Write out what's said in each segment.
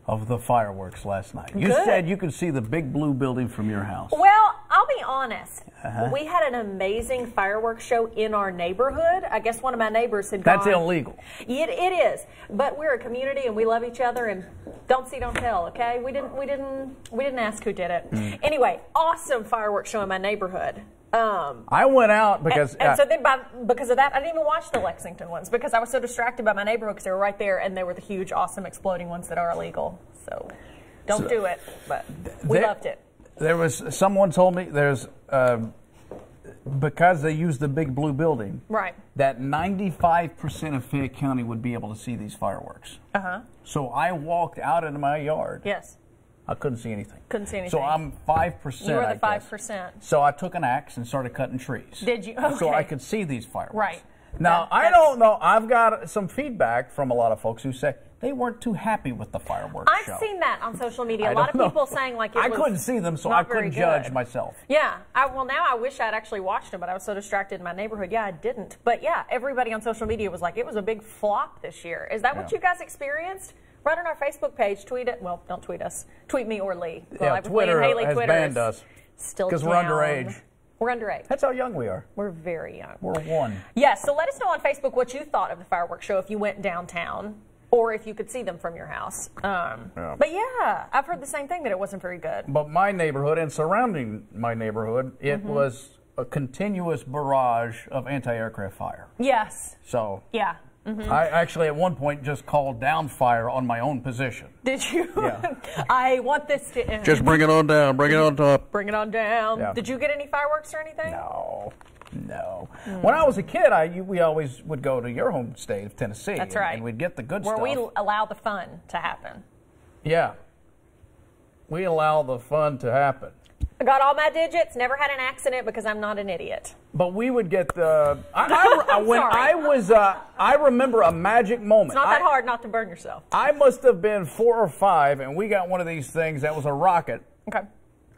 of the fireworks last night? You Good. said you could see the big blue building from your house. Well, I'll be honest. We had an amazing fireworks show in our neighborhood. I guess one of my neighbors had gone. That's illegal. It is, but we're a community and we love each other and don't see, don't tell. Okay, we didn't ask who did it. Anyway, awesome fireworks show in my neighborhood. I went out because and so then because of that, I didn't even watch the Lexington ones because I was so distracted by my neighborhood because they were right there and they were the huge, awesome, exploding ones that are illegal. So don't do it, but we loved it. There was someone told me there's because they use the big blue building, right? That 95% of Fayette County would be able to see these fireworks. So I walked out into my yard. Yes. I couldn't see anything. Couldn't see anything. So I'm 5%. You were the 5%. So I took an axe and started cutting trees. Did you? Okay. So I could see these fireworks. Right. Now, I don't know. I've got some feedback from a lot of folks who say they weren't too happy with the fireworks show. I've seen that on social media. A lot of people saying like it was I couldn't see them, so I couldn't judge myself. Yeah. Well, now I wish I'd actually watched them, but I was so distracted in my neighborhood. Yeah, I didn't. But yeah, everybody on social media was like, it was a big flop this year. Is that what you guys experienced? Right on our Facebook page, tweet it. Well, don't tweet us. Tweet me or Lee. Yeah, Twitter Lee and Hayley, has Twitter banned us. Still because we're underage. We're underage. That's how young we are. We're very young. We're one. Yes, so let us know on Facebook what you thought of the fireworks show if you went downtown or if you could see them from your house. But yeah, I've heard the same thing, that it wasn't very good. But my neighborhood and surrounding my neighborhood, it was a continuous barrage of anti-aircraft fire. Yes. So yeah. I actually at one point just called down fire on my own position. Did you? Yeah. I want this to end. Just bring it on down. Bring it on top. Bring it on down. Yeah. Did you get any fireworks or anything? No. No. When I was a kid, we always would go to your home state of Tennessee. That's right. And we'd get the good stuff. stuff. Where we allow the fun to happen. Yeah. We allow the fun to happen. I got all my digits, never had an accident because I'm not an idiot. But we would get the. I remember a magic moment. It's not that hard not to burn yourself. I must have been 4 or 5, and we got one of these things that was a rocket. Okay.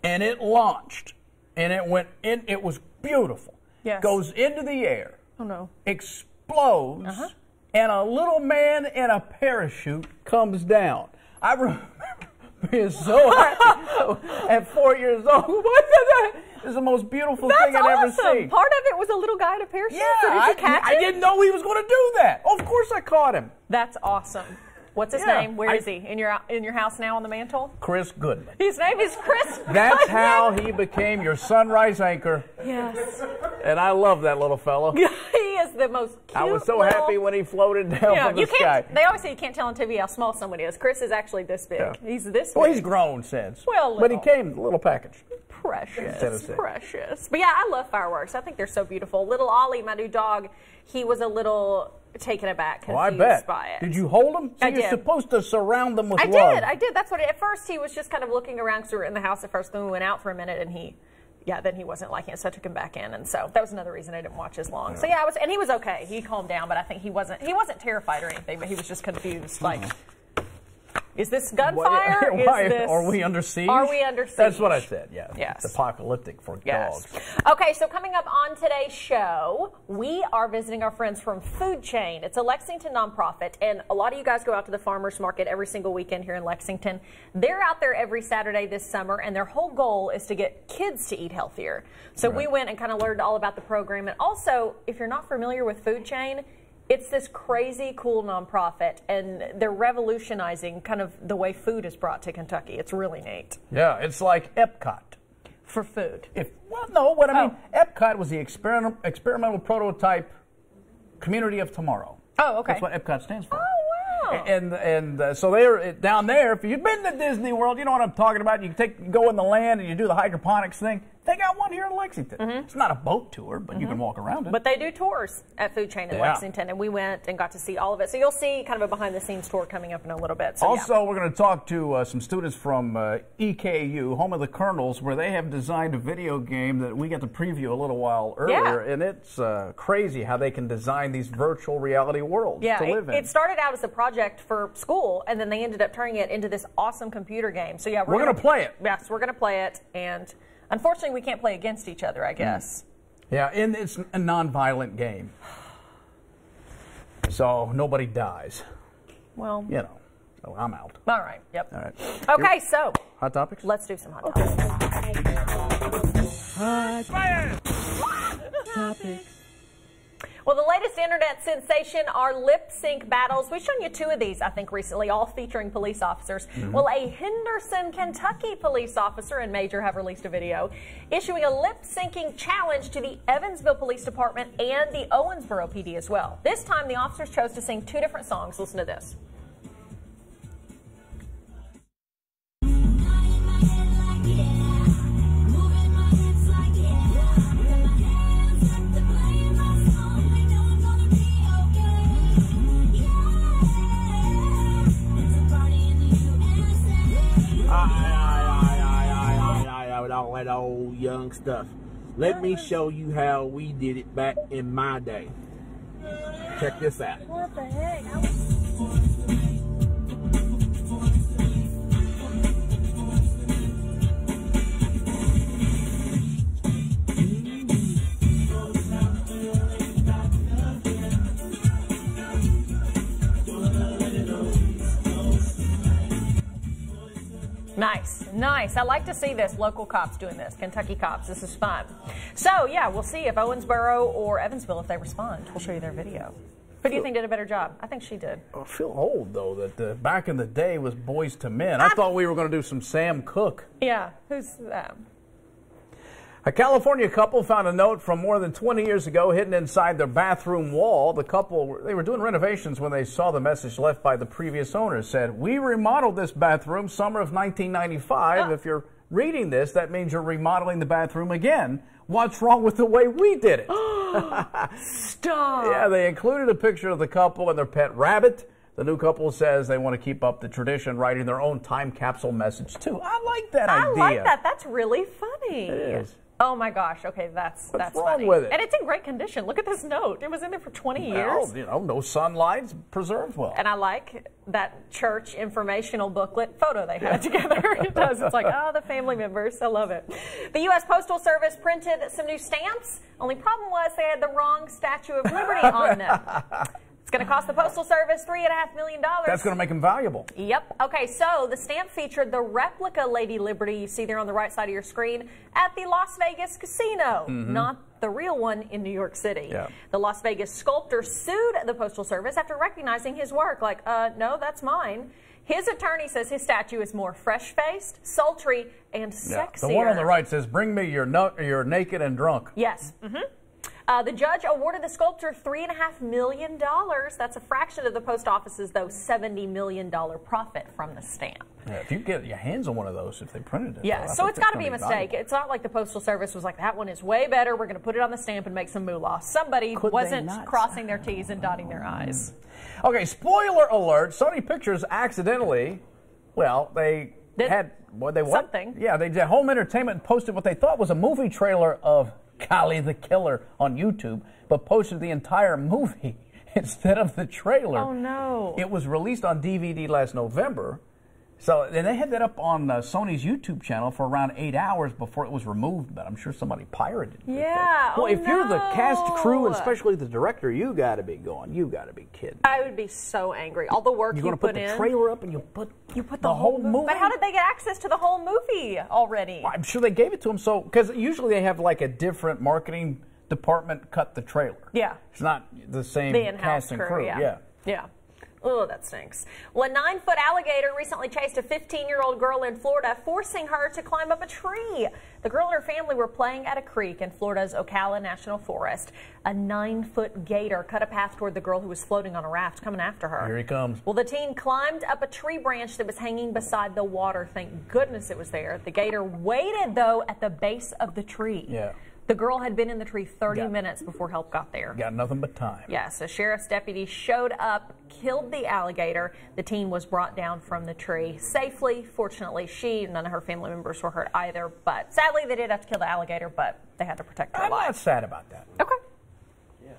And it launched, and it went in. It was beautiful. Yes. Goes into the air. Oh no. Explodes, and a little man in a parachute comes down. I remember being so happy at 4 years old. What the? It's the most beautiful thing I've ever seen. Part of it was a little guy in a parachute. Yeah, so did you catch him? I didn't know he was going to do that. Of course, I caught him. That's awesome. What's his name? Where is he? In your house now on the mantle? Chris Goodman. His name is Chris Goodman. That's how he became your sunrise anchor. Yes. And I love that little fellow. He is the most cute. I was so happy when he floated down from the sky. They always say you can't tell on TV how small somebody is. Chris is actually this big. Yeah. He's this big. Well, he's grown since. Well, but he came a little package. Precious. Precious. But yeah, I love fireworks. I think they're so beautiful. Little Ollie, my new dog, he was a little taken aback, confused by it. Did you hold him? So you're supposed to surround them with love. I did. That's what at first he was just kind of looking around because we were in the house at first. Then we went out for a minute and then he wasn't liking it, so I took him back in, and so that was another reason I didn't watch as long. So yeah, and he was okay. He calmed down, but I think he wasn't terrified or anything, but he was just confused, like. Is this gunfire? Are we under siege? Are we under siege? That's what I said, yeah. Yes. It's apocalyptic for dogs. Okay, so coming up on today's show, we are visiting our friends from Food Chain. It's a Lexington nonprofit, and a lot of you guys go out to the farmers market every single weekend here in Lexington. They're out there every Saturday this summer, and their whole goal is to get kids to eat healthier. So we went and kind of learned all about the program. And also, if you're not familiar with Food Chain, it's this crazy cool nonprofit, and they're revolutionizing kind of the way food is brought to Kentucky. It's really neat. Yeah, it's like Epcot. For food. I mean, Epcot was the experimental prototype community of tomorrow. Oh, okay. That's what Epcot stands for. Oh, wow. And so they're down there. If you've been to Disney World, you know what I'm talking about. You go in the land and you do the hydroponics thing. They got one here in Lexington. It's not a boat tour, but you can walk around it. But they do tours at Food Chain in Lexington, and we went and got to see all of it. So you'll see kind of a behind-the-scenes tour coming up in a little bit. So, also, we're going to talk to some students from EKU, home of the Colonels, where they have designed a video game that we got to preview a little while earlier, and it's crazy how they can design these virtual reality worlds to live in. It started out as a project for school, and then they ended up turning it into this awesome computer game. So yeah, we're going to play it. Yes, we're going to play it, and unfortunately, we can't play against each other, I guess. Yeah, and it's a non-violent game. So nobody dies. Well, you know. So I'm out. All right. Yep. All right. Okay, so hot topics. let's do some hot topics. Hot topics. Well, the latest internet sensation are lip sync battles. We've shown you 2 of these, I think, recently, all featuring police officers. Well, a Henderson, Kentucky police officer and major have released a video issuing a lip syncing challenge to the Evansville Police Department and the Owensboro PD as well. This time, the officers chose to sing 2 different songs. Listen to this. All that old young stuff. Let me show you how we did it back in my day. Check this out. What the heck? Nice, nice. I like to see this. Local cops doing this. Kentucky cops. This is fun. So, yeah, we'll see if Owensboro or Evansville, if they respond. We'll show you their video. Who do you think did a better job? I think she did. I feel old, though, that back in the day was Boys to Men. I thought we were going to do some Sam Cooke. Yeah, who's that? A California couple found a note from more than 20 years ago hidden inside their bathroom wall. The couple, they were doing renovations when they saw the message left by the previous owner. It said, "We remodeled this bathroom summer of 1995. If you're reading this, that means you're remodeling the bathroom again. What's wrong with the way we did it?" Stop. Yeah, they included a picture of the couple and their pet rabbit. The new couple says they want to keep up the tradition, writing their own time capsule message, too. I like that idea. I like that. That's really funny. It is. Oh my gosh. Okay, that's What's wrong funny. with it? And it's in great condition. Look at this note. It was in there for 20 years. Well, you know, no sunlight, preserved well. And I like that church informational booklet photo they had together. It does. It's like, oh, the family members. I love it. The U.S. Postal Service printed some new stamps. Only problem was they had the wrong Statue of Liberty on them. It's going to cost the Postal Service $3.5 million. That's going to make them valuable. Yep. Okay, so the stamp featured the replica Lady Liberty you see there on the right side of your screen at the Las Vegas casino, not the real one in New York City. Yeah. The Las Vegas sculptor sued the Postal Service after recognizing his work, like, no, that's mine. His attorney says his statue is more fresh-faced, sultry, and sexier. The one on the right says, "Bring me your naked and drunk." Yes. The judge awarded the sculptor $3.5 million. That's a fraction of the post office's, though, $70 million profit from the stamp. Yeah, if you get your hands on one of those, if they printed it. Yeah, so it's got to be a mistake. It's not like the Postal Service was like, that one is way better. We're going to put it on the stamp and make some moolah. Somebody wasn't crossing their T's and dotting their I's. Okay, spoiler alert. Sony Pictures accidentally, well, they had, what they want? Something. Yeah, they did Home Entertainment posted what they thought was a movie trailer of Golly the Killer on YouTube, but posted the entire movie instead of the trailer. Oh, no. It was released on DVD last November. So, and they had that up on Sony's YouTube channel for around 8 hours before it was removed, but I'm sure somebody pirated it. Yeah. Well, if you're the cast, crew, and especially the director, you got to be going. You got to be kidding. I would be so angry. All the work you're going to put the trailer up and you put the whole movie. But how did they get access to the whole movie already? Well, I'm sure they gave it to them. So, because usually they have like a different marketing department cut the trailer. Yeah. It's not the same cast and crew. Yeah. Oh, that stinks. Well, a 9-foot alligator recently chased a 15-year-old girl in Florida, forcing her to climb up a tree. The girl and her family were playing at a creek in Florida's Ocala National Forest. A 9-foot gator cut a path toward the girl who was floating on a raft coming after her. Here he comes. Well, the teen climbed up a tree branch that was hanging beside the water. Thank goodness it was there. The gator waited, though, at the base of the tree. Yeah. The girl had been in the tree 30 minutes before help got there. Got nothing but time. Yeah, so sheriff's deputies showed up, killed the alligator. The teen was brought down from the tree safely. Fortunately, none of her family members were hurt either. But sadly, they did have to kill the alligator, but they had to protect her life. I'm not sad about that. Okay. Yeah.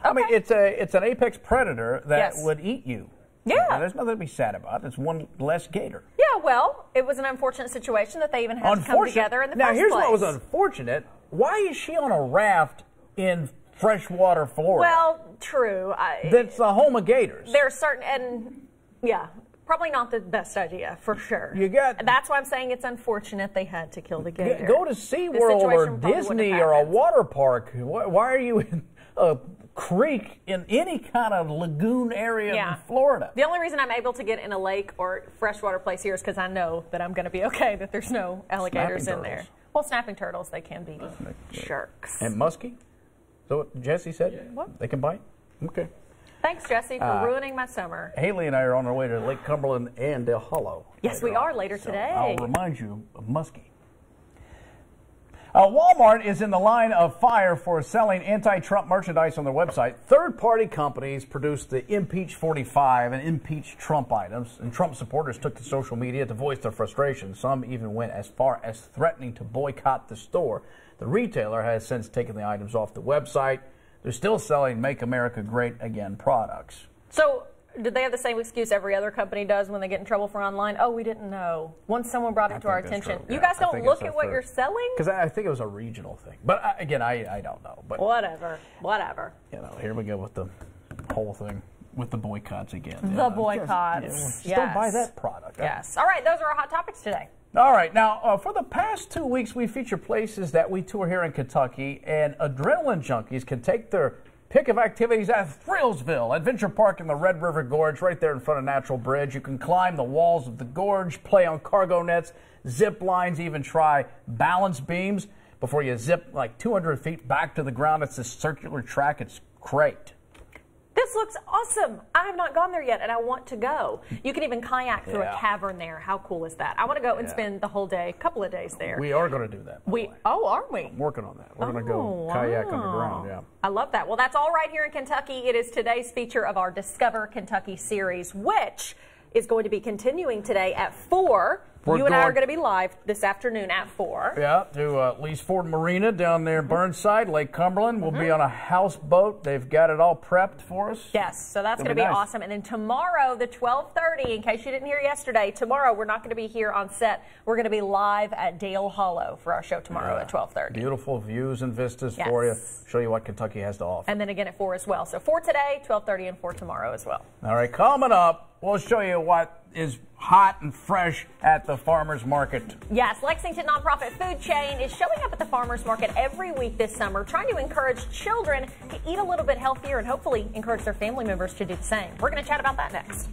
I mean, it's an apex predator that would eat you. Yeah. And there's nothing to be sad about. It's one less gator. Yeah, well, it was an unfortunate situation that they even had to come together in the first place. Now, here's what was unfortunate. Why is she on a raft in freshwater Florida? Well, true. That's the home of gators. There are certain, and yeah, Probably not the best idea, for sure. That's why I'm saying it's unfortunate they had to kill the gator. Go to SeaWorld or Disney or a water park. Why are you in a creek in any kind of lagoon area in Florida? The only reason I'm able to get in a lake or freshwater place here is because I know that I'm going to be okay, that there's no alligators in there. Well, snapping turtles, they can be sharks. And muskie? So what Jesse said? Yeah. What? They can bite? Okay. Thanks, Jesse, for ruining my summer. Haley and I are on our way to Lake Cumberland and Del Hollow. Yes, we are later today. I'll remind you of muskie. Walmart is in the line of fire for selling anti-Trump merchandise on their website. Third-party companies produced the Impeach 45 and Impeach Trump items, and Trump supporters took to social media to voice their frustration. Some even went as far as threatening to boycott the store. The retailer has since taken the items off the website. They're still selling Make America Great Again products. So, did they have the same excuse every other company does when they get in trouble for online? Oh, we didn't know. Once someone brought it to our attention. You guys don't look at what you're selling? Because I think it was a regional thing. But again, I don't know. But whatever. You know, here we go with the whole thing with the boycotts again. The boycotts. Just don't buy that product. Yes. All right, those are our hot topics today. All right, now, for the past 2 weeks, we feature places that we tour here in Kentucky, and adrenaline junkies can take their pick of activities at Thrillsville, Adventure Park in the Red River Gorge, right there in front of Natural Bridge. You can climb the walls of the gorge, play on cargo nets, zip lines, even try balance beams before you zip like 200 feet back to the ground. It's this circular track. It's great. This looks awesome. I have not gone there yet, and I want to go. You can even kayak through a cavern there. How cool is that? I want to go and spend the whole day, a couple of days there. We are going to do that. Are we? I'm working on that. We're going to go kayak underground, I love that. Well, that's all right here in Kentucky. It is today's feature of our Discover Kentucky series, which is going to be continuing today at 4. You and I are going to be live this afternoon at 4. Yeah, to Lee's Ford Marina down there in Burnside, Lake Cumberland. We'll be on a houseboat. They've got it all prepped for us. Yes, so that's going to be awesome. And then tomorrow, the 12:30, in case you didn't hear yesterday, tomorrow we're not going to be here on set. We're going to be live at Dale Hollow for our show tomorrow at 12:30. Beautiful views and vistas for you. Show you what Kentucky has to offer. And then again at 4 as well. So 4 today, 12:30, and 4 tomorrow as well. All right, coming up, we'll show you what is hot and fresh at the farmers market. Yes, Lexington nonprofit food chain is showing up at the farmers market every week this summer, trying to encourage children to eat a little bit healthier and hopefully encourage their family members to do the same. We're going to chat about that next.